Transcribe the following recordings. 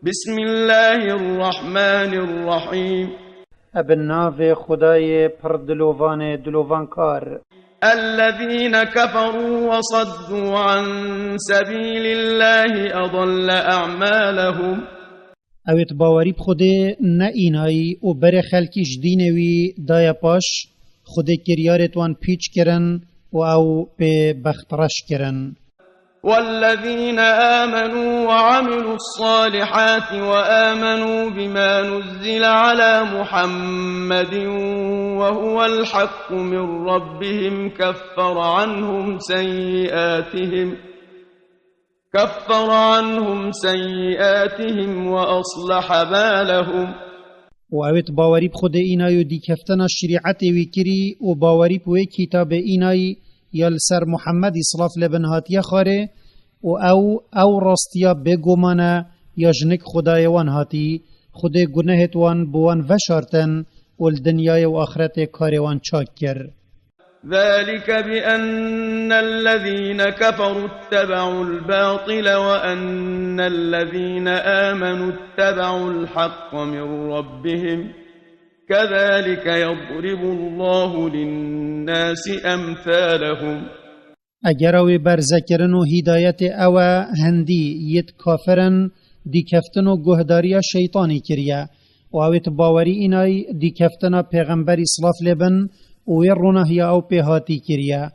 بسم الله الرحمن الرحيم. ابن خدای پر دلوان کار. الذين كفروا وصدوا عن سبيل الله أضل أعمالهم. اوت باوری بخوده نه اینایی و بر خلکیش دینوی دایا پاش خوده کریارتوان پیچ کرن و او به بخترش کرن. والذين آمنوا وعملوا الصالحات وآمنوا بما نزل على محمد وهو الحق من ربهم كفر عنهم سيئاتهم وأصلح بالهم. و اوت باوری بخوده اینایی دی کفتن شریعت وی کری و باوری بوی کتاب اینایی یال سر محمد صلاف لبنهاتیه خاره و او راستیا بگمانه یا جنک خدایوان هاتی خود گناهتوان بوان وشارتن و الدنیای و آخرت کاروان چاک کر. ذلك بأن الذين كفروا اتبعوا الباطل وأن الذين آمنوا اتبعوا الحق من ربهم كذلك يضرب الله للناس أمثالهم. اگر او برزکرن و هدایت او هندی یت کافرن دی کفتن و گهداری شیطانی کریه و اویت باوری اینای دی کفتن پیغمبری صلاف لبن و یرونه یا او پیهاتی کریه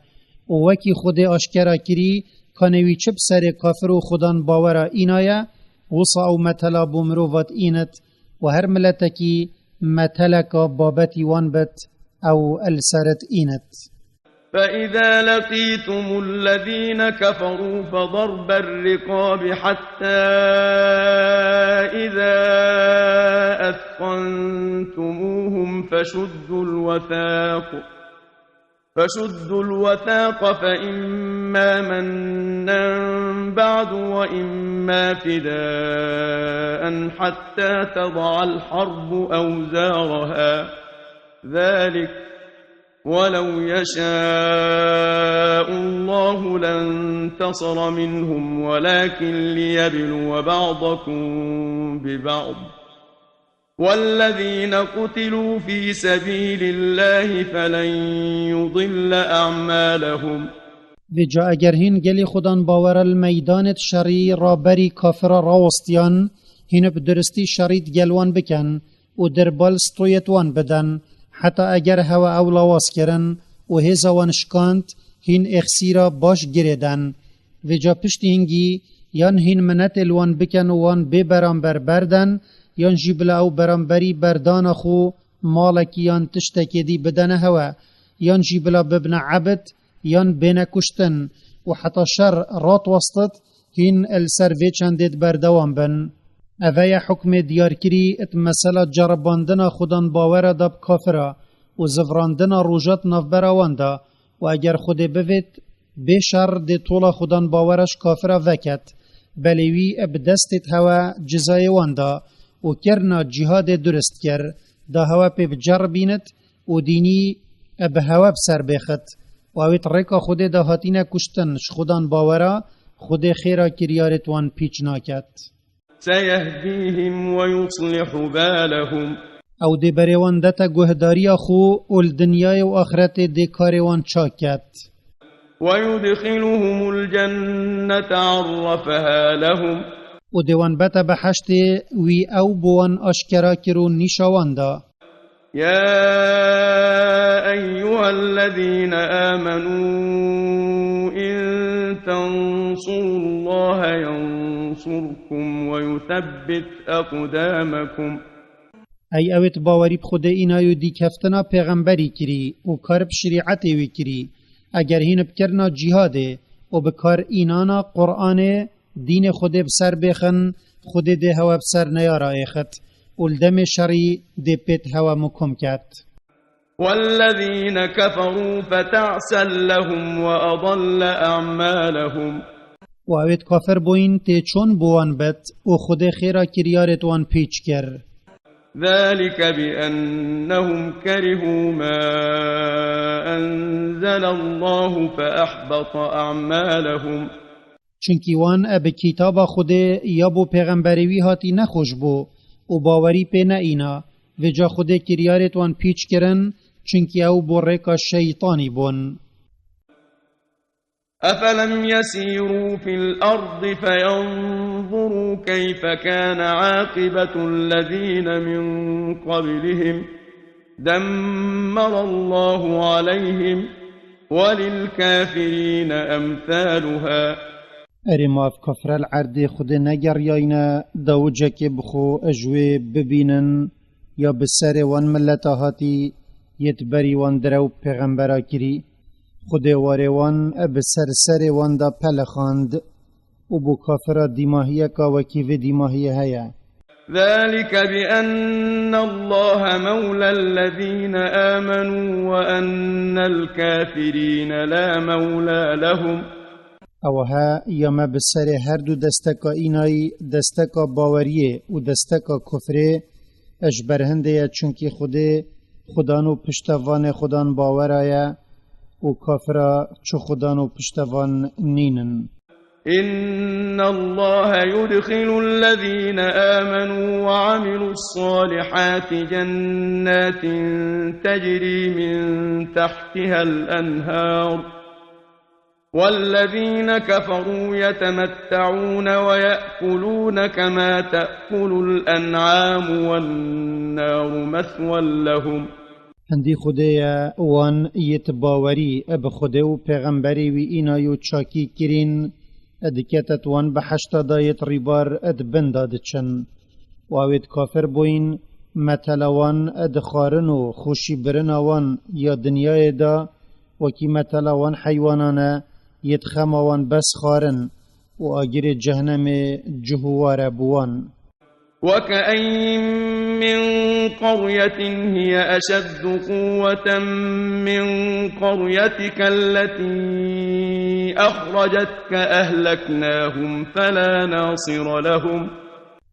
و وکی خود اشکرا کری کنوی چپ سر کافر و خودان باورا اینای وصا و متلا بمروفات اینت و هر ملتکی متلکا بابتی وان بت او السرت اینت. فإذا لقيتم الذين كفروا فضرب الرقاب حتى إذا أثخنتموهم فشدوا الوثاق فإما منا بعد وإما فداء حتى تضع الحرب أوزارها ذلك ولو يشاء الله لانتصر منهم ولكن ليبلو بعضكم ببعض والذين قتلوا في سبيل الله فلن يضل أعمالهم. وجا اگر هین گلی خودان باور المیدانت شری را بری کافر راوستیان هین بدرستی شرید گلوان بکن و دربال ستویتوان بدن حتی اگر هوا اولواز کرن و هزوان شکاند هین اخسیرا باش گریدن و جا پشت هنگی یان هین منت الوان بکن وان بی برانبر بردن یان جیبلا او برانبری بردان خو مالکی یان تشتکی دی بدن هوا یان جیبلا ببن عبد یان بین کشتن و حتی شر رات وسطت هین السر ویچندید بردوان بن. اوه حکم دیار کری ات مسئله جرباندن خودان باور داب کافره و زفراندن روجات نفبراوان دا و اگر خود بوید بشر دی طول خودان باورش کافره وکت بلیوی اب دستت هوا جزای وان دا و کرنا جهاد درست کر دا هوا پی بجر بیند و دینی اب هوا بسر بخت و اویت ریکا خود دا هاتین کشتنش خودان باوره خود خیره کریارتوان پیچ ناکت. سيهديهم ويصلح بالهم. او دی بریوان دتا گهداری خو اول دنیای و آخرت دی کاریوان چاکت. ويدخلهم الجنة عرفها لهم. و دیوان بتا بحشت وی او بوان اشکرا کرو نشوان دا. يا أيها الذين آمنوا إن تنصروا الله ينصركم ويثبت أقدامكم. ای اوت باوری بخود اینایو دی کفتنا پیغمبری کری و کارب شریعتی وی کری اگر هین بکرنا جهاده و بکار اینانا قرآن دین خود بسر بخن خود ده هوا بسر نیارا ایخت والدم شری دی پیت هوا مکم کت. والذين كفروا فتعسا لهم وأضل أعمالهم. و اوت کافر بوین تی چون بوان بد و خود خیرا کریارتوان پیچ کر. ذلك بأنهم كرهوا ما أنزل الله فأحبط أعمالهم. چونکی وان اب کتاب خود یا بو پیغمبروی هاتی نخوش بو و باوری پی نه اینا و جا خود کریارت وان پیچ کرن چونکی او بو ریکا شیطانی بون. أفلم يسيروا في الأرض فينظروا كيف كان عاقبة الذين من قبلهم دمر الله عليهم وللكافرين أمثالها. ارماف كفر العرد خود نگر یاینا دوجه که بخو اجوه ببینن یا بسر وان ملتا هاتی یتبری وان درو پیغمبرا کری خود واروان بسر سر وان دا پلخاند و بو کافر دیماهی کا وکی و دیماهی هیا. ذلك بأن الله مولى الذين آمنوا وأن الكافرين لا مولى لهم. اوها یما بسر هر دو دستکا اینای دستکا باوریه و دستکا کفره اجبرهنده چونکی خدانو پشتوان خدان باورایه و کافرا چو خدانو پشتوان نینن. إن الله يدخل الذين آمنوا وعملوا الصالحات جنات تجري من تحتها الأنهار والذين كفروا يتمتعون ويأكلون كما تأكل الأنعام والنار مثوى لهم. هندی خدایا وان یتباوری اب خدا و پیغمبری وی اینایو چاکی کرین ادکتت وان بحشتا دایت ریبار اد بندادچن و اوید کافر بوین متلوان اد خارنو خوشی برنوان یا دنیای دا وکی متلوان حیوانانا یتخموان بس خارن و آگر جهنم جهوار بوان. وكأين من قرية هي أشد قوة من قريتك التي أخرجتك أهلكناهم فلا ناصر لهم.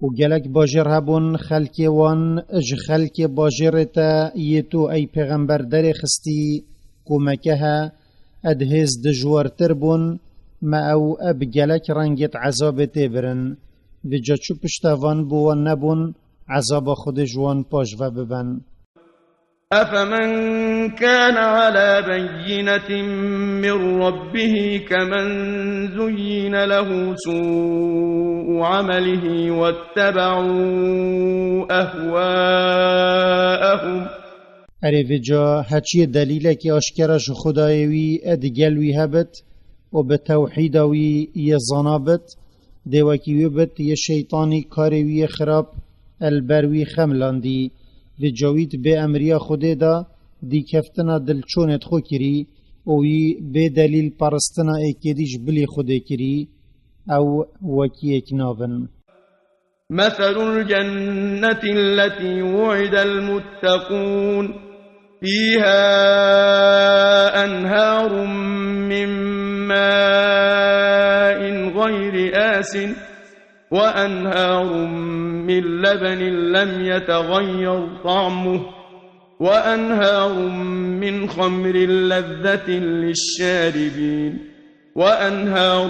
و گلک باجر هبون خلک وان اج خلک باجرتا یتو ای پیغمبر در خستی کمکها ادهز دجوارتر بون ما او اب گلک رنگت عذاب تبرن و جا چو پشتوان بوان نبون عذاب خود جوان پاش و ببن. أفمن كان على بينة من ربه كمن زين له سوء عمله واتبعوا أهواءهم. اره و جا هچی دلیل که اشکرش خدایوی ادگلوی هبت و به توحیدوی یزانابت دیوکی بت یه شیطانی کاروی خراب البروی خملاندی و جاوید به امریا خود دا دی کفتنا دلچونت خو کری اوی به دلیل پرستنا ایکیدیش بلی خود کری او وکی اکنابن. مثل الجنة التي وعد المتقون فيها أنهار من ماء غير آسن وأنهار من لبن لم يتغير طعمه وأنهار من خمر لذة للشاربين وأنهار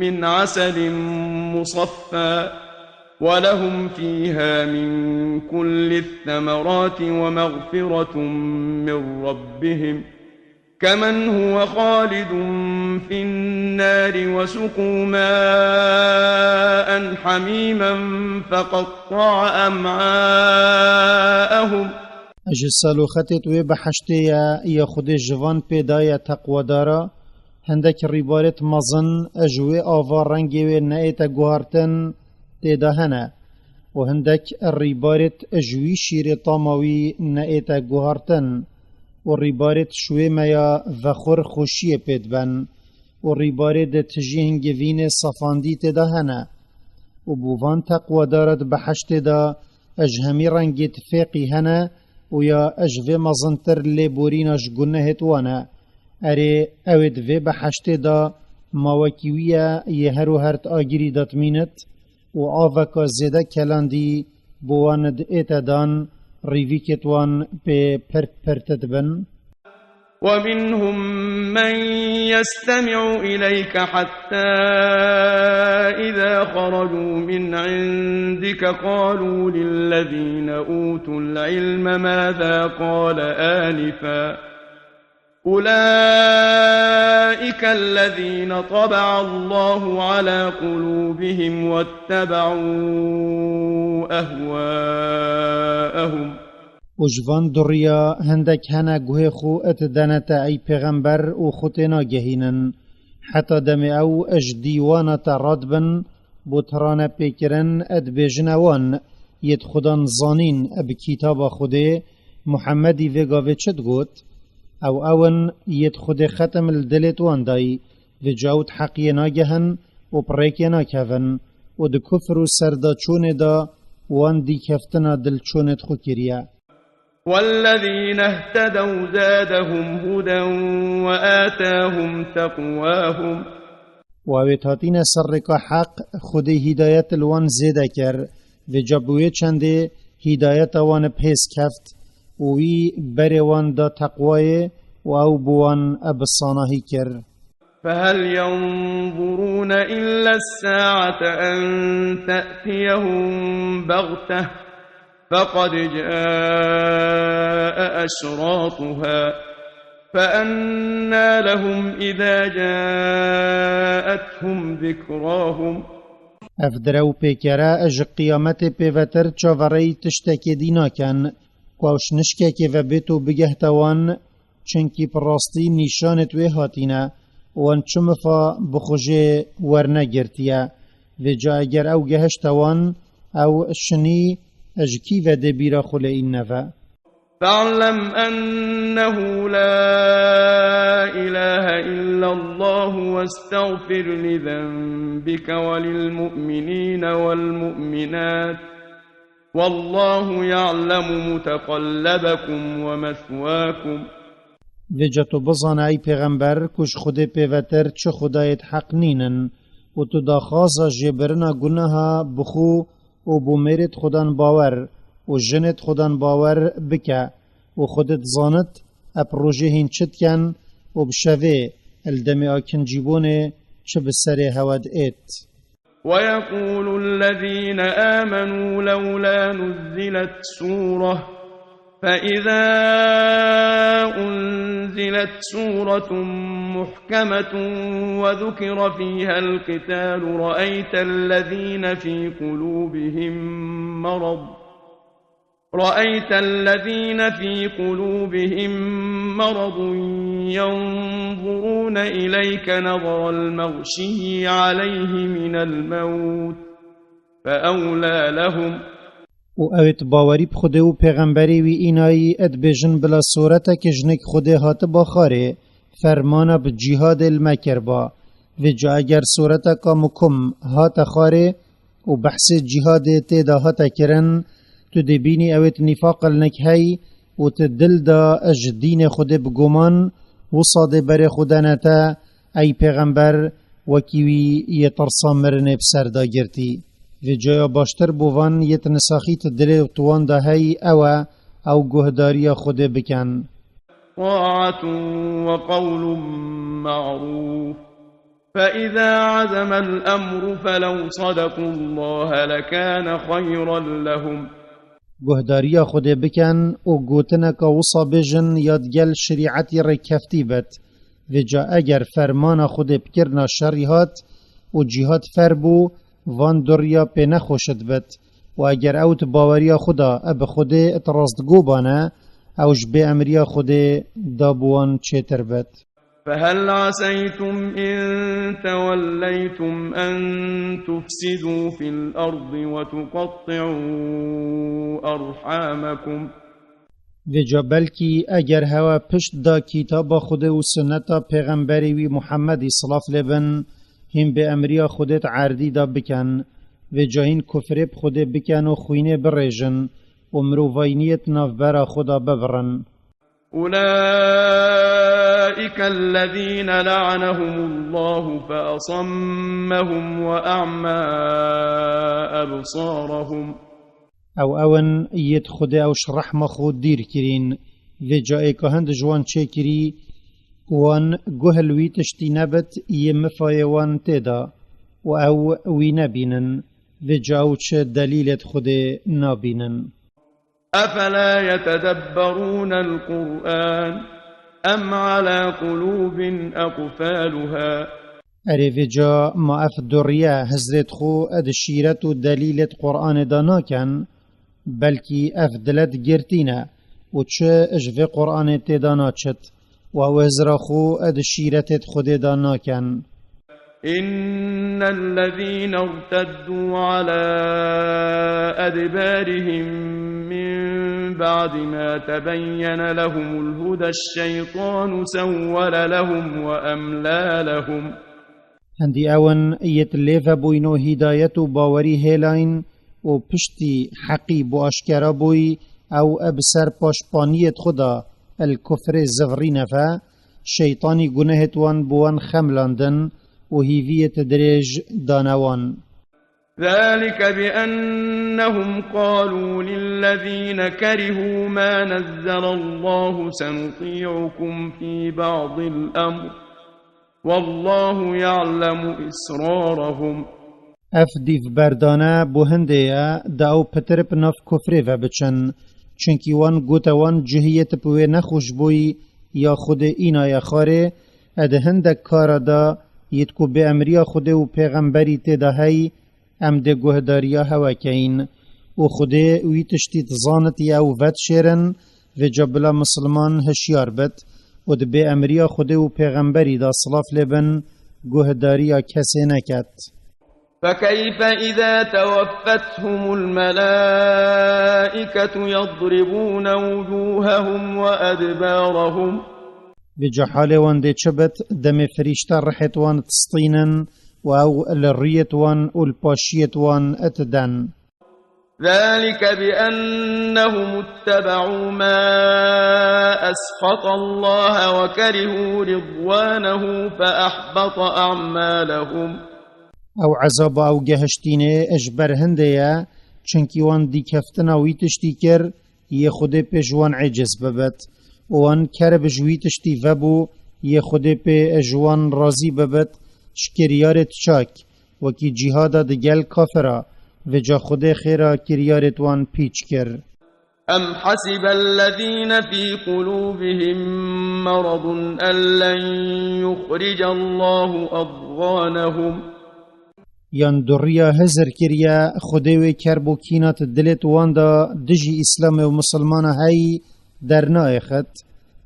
من عسل مصفى ولهم فيها من كل الثمرات ومغفرة من ربهم كمن هو خالد في النار وسقوا ماء حميما فقطع أمعاءهم. اجل سالوختت و بحشته یا خود جوان پیدای تقوی دارا هندک ریبارت مزن اجوه آوار رنگی و نایت گوهرتن تیدا هنه و هندک ریبارت اجوی شیر طاموی نایت گوهرتن و ریبارت شوی میا وخور خوشی پید بن و ریبارت تجیهنگوین صفاندی تیدا هنه و بووان تقوی دارد بحشت دا اجهمی رنگی تفیقی هنه و یا اجوه مزنتر لیبورینش گنهت وانه اره اوید وی بحشت دا ماوکیویه یه هرو هرت آگیری داتمینت و آوکا زیده کلاندی بواند ایتدان ریوی کتوان به پرت بن. ومنهم من يستمع إليك حتى إذا خرجوا من عندك قالوا للذين أوتوا العلم ماذا قال آنفا أولئك الذين طبع الله على قلوبهم واتبعوا أهواءهم. وجوان دریا هندک هنه گوه خو اتدانتا ای پیغمبر و خوتنا گهینن حتی دم او اج دیوانتا ردبن بوتران پیکرن ادبیجنوان ید خودان زانین اب کتاب خوده محمدی وگاوه چد گوت او اون ید خود ختم الدلت وان دای و جاوت حقی ناگهن و پریکی ناکهون و ده کفر و سردا چونه دا وان دی کفتنا دل چونت خو کریه. والذين اهتدوا زادهم هدى وآتاهم تقواهم. وویتاتین سرک حق خود هدایت الوان زیده کر و جبوی چنده هدایت وان پیس کفت وی بروان دا تقوای و او بوان ابصانهی کر. فهل ينظرون إلا الساعة أن تأتيهم بغتة فقد جاء أشراطها فأنى لهم إذا جاءتهم ذكراهم. افدرو پیکره اج قیامت پیوتر چاوری تشتکی دینا کن کوش نشکه که و بیتو بگهتوان چنکی پراستی نشانت وی هاتینه وان چمفا بخوجه ورنگرتیه و جا اگر او گهشتوان او شنی اجکی و دبیر خل این نفا. فاعلم أنه لا إله إلا الله واستغفر لذنبك وللمؤمنين والمؤمنات والله يعلم متقلبكم ومثواكم. وجتو بزان ای پیغمبر کش خود پیوتر چه خدایت حق نینن و تو دا خاصا جبرنا گناها بخو و بومیرت خودان باور و جنت خودان باور بکه و خودت زانت اپروژه هین چت کن و بشوه الدم آکن جیبونه چه بسر هود ایت. ويقول الذين آمنوا لولا نزلت سورة فإذا أنزلت سورة محكمة وذكر فيها القتال رأيت الذين في قلوبهم مرض ينظرون إليك نظر المغشي عليه من الموت فأولى لهم. و اوت باوری بخوده و پیغمبری وی اینایی اد بجن بلا صورت که جنک خوده هات باخاره فرمانا بجهاد المکر با و جا اگر صورت کا مکم هات خاره و بحث جهاد تیدا هات کرن تو دبینی اوت نفاق النکهی و تدل دا اج دین خوده بگومان و صاد بر خودنتا ای پیغمبر وکیوی یترسا مرنه بسر دا گرتی و جایا باشتر بوان یت نساخیت دل توان ده هی او گهداری خود بکن. طاعة وقول معروف فإذا عزم الأمر فلو صدقوا الله لكان خيرا لهم. گهداری خود بکن و گوتنک وصا بجن یادگل شریعتی رکفتی بد و جا اگر فرمان خود بکرنا شریحات و جهاد فربو وان دریا پی نخوشد بد و اگر اوت باوریا خدا اب خود اتراست گوبانه اوش به امریا خود دابوان چیتر بد. فهل عسيتم إن توليتم أن تفسدوا في الأرض وتقطعوا أرحامكم. وجا بلکی اگر هوا پشت دا کتاب خود و سنتا پیغمبری وی محمدی صلاف لبن هم به امریا خودت عردی دا بکن و جاین کفرب خود بکن و خوینه برژن و مروفاینیت نافبرا خدا ببرن. أولئك الذين لعنهم الله فأصمهم وأعمى أبصارهم. او اون ایت خود اوش رحم خود دیر کرین و جای که هند جوان چه کری وان جهل وی تشتی نبت یمفای وان تدا و او وی نبینن و جاوچ دلیلت خود نابینن. أفلا يتدبرون القرآن أم على قلوب أقفالها اره و جا ما اف دریه حضرت خو اد شیرت و دلیلت قرآن دانا کن بلکی اف دلت گرتینه و چه اجوه قرآن تدانا چت و وزر خو اد شیرتت خود دانا کن. إن الذين ارتدوا على أدبارهم من بعد ما تبين لهم الهدى الشيطان سول لهم وأملى لهم. هندی اون یتلیف بوینو هدایت و باوری هیلاین و پشتی حقی بو اشکرا بوی او ابسر پاشپانیت خدا الکفر زغری نفا شیطانی گناهت وان بوان خملاندن و هیویت درج دانوان. ذلك بأنهم قالوا للذين كرهوا ما نزل الله سنطيعكم في بعض الأمر والله يعلم إسرارهم. اف دیف بردانه بو هنده داو پتر پناف کفره و بچن چنکی وان گوتا وان جهیت پوه نخوش بوی یا خود اینا یا خاره اد هندک کارا دا یتکو به امریا خود و پیغمبری تدهی ام ده گهداریا هوا کین و خود وی تشتیت زانتی او ود شیرن و جبلا مسلمان هشیار بد و ده به امریا خود و پیغمبری دا صلاف لبن گهداریا کسی نکد. فكيف إذا توفتهم الملائكة يضربون وجوههم وأدبارهم. بجحال وان دي چبت دم فريشتا رحت وان تسطينا و الريت وان والباشيت وان اتدن. ذلك بأنهم اتبعوا ما أسخط الله وكرهوا رضوانه فأحبط أعمالهم. او عذاب او گهشتینه اجبر هنده چنکی وان دی کفتنا وی تشتی کر یه خود پیجوان عجز ببت وان کرب جوی تشتی وبو یه خود پیجوان رازی ببت شکریارت چاک وکی جهادا دگل کافرا و جا خود خیرا کریارت وان پیچ کر. أم حسب الذين في قلوبهم مرض أن لن يخرج الله أضغانهم. یان دریا هزر کریا خودوی کربو کینات دلت واندا دجی اسلام و مسلمان های در نایخت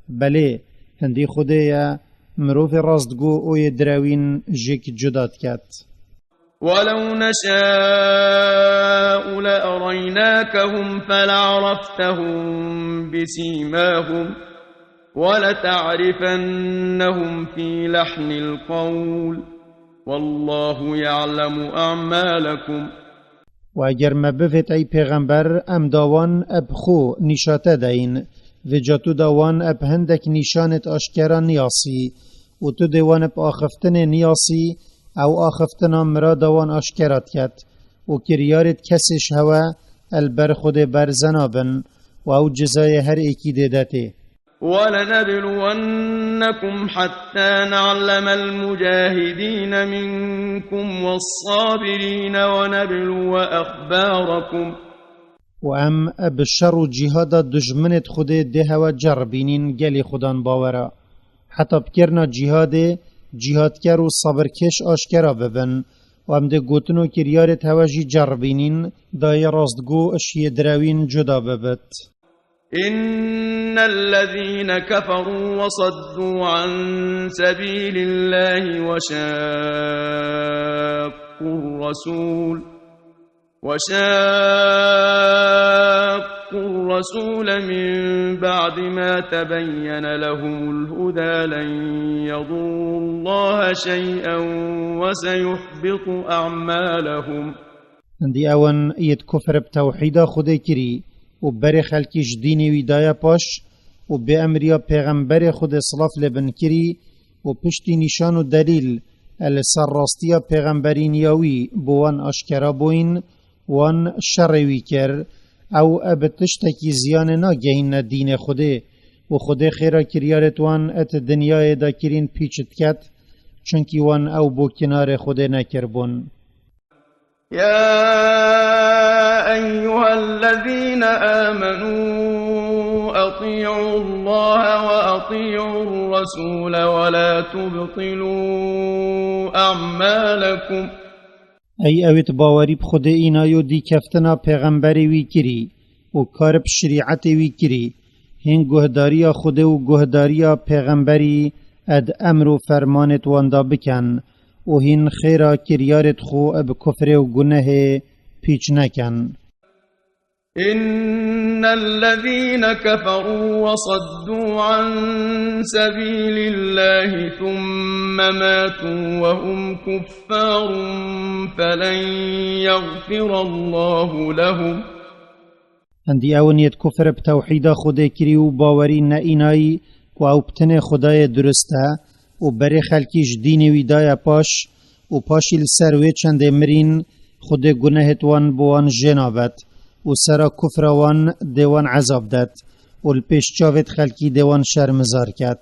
بله هندی خودیا مروف راستگو اوی دراوین جک جداد کت. ولو نشاء لأريناكهم فلعرفتهم بسيماهم ولتعرفنهم في لحن القول والله يعلم أعمالكم. و اگر مبفت ای پیغمبر ام داوان ابخو نشاته دین و جاتو داوان اب هندک نشانت اشکرا نیاسی و تو دیوان اب آخفتن نیاسی او آخفتنا مرا داوان اشکرات کت و کریارت کسش هوا البر خود بر زنابن و او جزای هر ایکی دیدته. ولنبلونكم حتى نعلم المجاهدين منكم والصابرين ونبلو أخباركم. و ام بشر جهاد دجمنت خود ده و جربینین گلی خودان باورا حتی بکرنا جهادکر و صبرکش آشکرا ببن و ام ده گوتنو کریارت هواجی جربینین دای راستگو اشی دراوین جدا ببت. إن الذين كفروا وصدوا عن سبيل الله وشاقوا الرسول من بعد ما تبين لهم الهدى لن يضروا الله شيئا وسيحبط أعمالهم. اندی اون ایت کفر بتوحید خود کری و بر خلکیش دینی ویدایا پاش و به امریا پیغمبر خود صلاف لبن کری و پشتی نشان و دلیل السر راستیا پیغمبرین یاوی بوان اشکرا بوین وان شروی کر او ابتشتکی زیان ناگهین دین خوده و خود خیرا کریارت وان ات دنیای دا کرین پیچت کت چونکی وان او بو کنار خود نکربون. يا أيها الذين آمنوا أطيعوا الله وأطيعوا الرسول ولا تبطلوا أعمالكم. ای اویت باوری بخود اینایو دی کفتنا پیغمبری وی کری و کارب شریعت وی کری هین گهداریا خود و گهداریا پیغمبری اد امر و فرمانت واندا بکن و هین خیرا کریارت خو اب کفر و گناه پیچ نکن. إن الذين كفروا وصدوا عن سبيل الله ثم ماتوا وهم كفار فلن يغفر الله لهم. هندی اونیت کفر بتوحید خود کری و باوری نئینایی و او بتن خدای درسته و بری خلکیش دین ویدای پاش و پاشیل سروی چند مرین خود گناهت وان بوان جنابت و سرا کفر وان دیوان عذاب داد و الپیش چاوت خلکی دیوان شرمزار کد.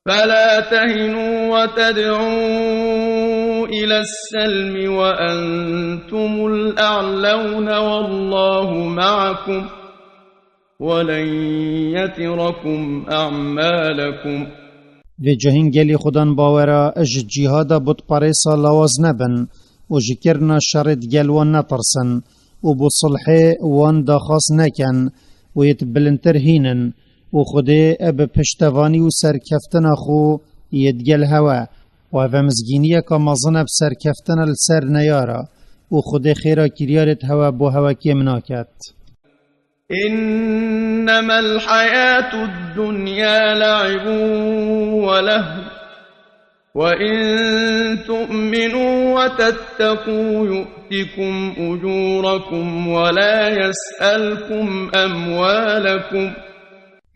فلا تهنوا وتدعوا إلى السلم وأنتم الأعلون والله معكم ولن يتركم أعمالكم. و جهین گلی خودان باورا اج جهادا بود پاریسا لواز نبن و جکرنا شرط گل وان نترسن و بو صلحه وان داخاص نکن و یت بلنتر هینن و خوده اب پشتوانی و سرکفتن خو یدگل هوا و او مزگینیه که مزنب سرکفتن السر نیارا و خوده خیرا کریارت هوا بو هوا کم ناکت. إنما الحياة الدنيا لعب ولهو وإن تؤمنوا وتتقوا يؤتكم أجوركم ولا يسألكم أموالكم.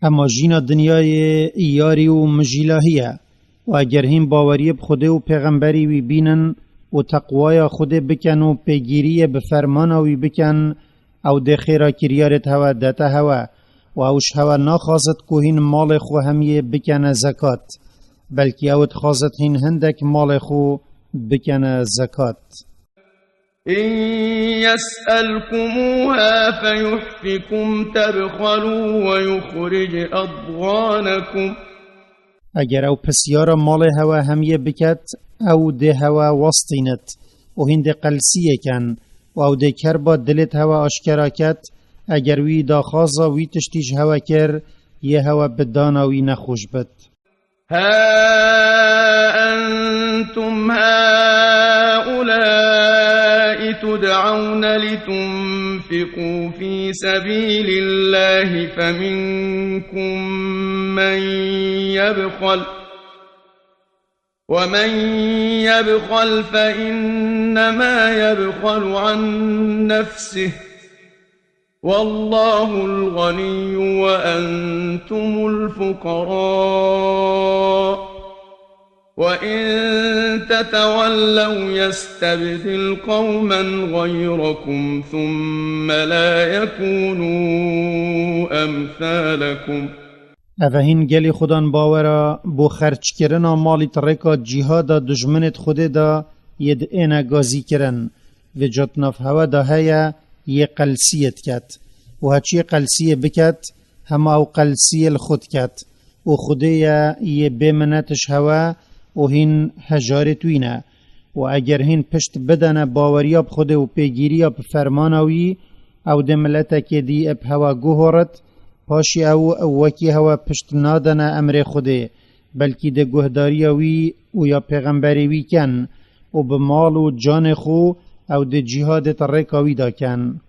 اما جینا دنیای یاری و مجیلاهیه و اگر هم باوری بخوده و پیغمبری وی بینن و تقوای خوده بکن و پیگیری بفرمانوی بکن او ده خیرا کریارت هوا دتا هوا و اوش هوا ناخواست که هین مال خو همیه بکن زکات بلکه اوت خواست هین هندک مال خو بکن زکات. إن يسألكموها فيحفكم تبخلوا ويخرج أضغانكم. اگر او پسیار مال هوا همیه بکت او ده هوا وسطینت و هند قلسیه کن و او ده کربا دلت هوا اشکرا کت اگر وی داخازا وی تشتیج هوا کر یه هوا بدانا وی نخوش بد. ها أنتم هؤلاء تدعون لتنفقوا في سبيل الله فمنكم من يبخل ومن يبخل فإنما يبخل عن نفسه والله الغني وأنتم الفقراء وإن تتولوا يستبدل قوما غيركم ثم لا يكونوا أمثالكم. اوهین گلی خودان باورا بو خرچ کرنا مالی ترکا جهادا دجمنت خوده دا ید اینا گازی کرن و جاتناف هوا دا هیا یه قلسیت کت و هچی قلسیه بکت هما او قلسیه الخود کت و خوده یه بمنتش هوا و هین هجارتوینه و اگر هین پشت بدن باوریاب خوده و پیگیریاب فرمانوی او دملتا که دی اب هوا گوهرت پاشی او وکی هوا پشت نادن امر خوده بلکی ده گهداریوی و یا پیغمبریوی کن و بمال و جان خو او ده جهاد ترکاوی دا کن.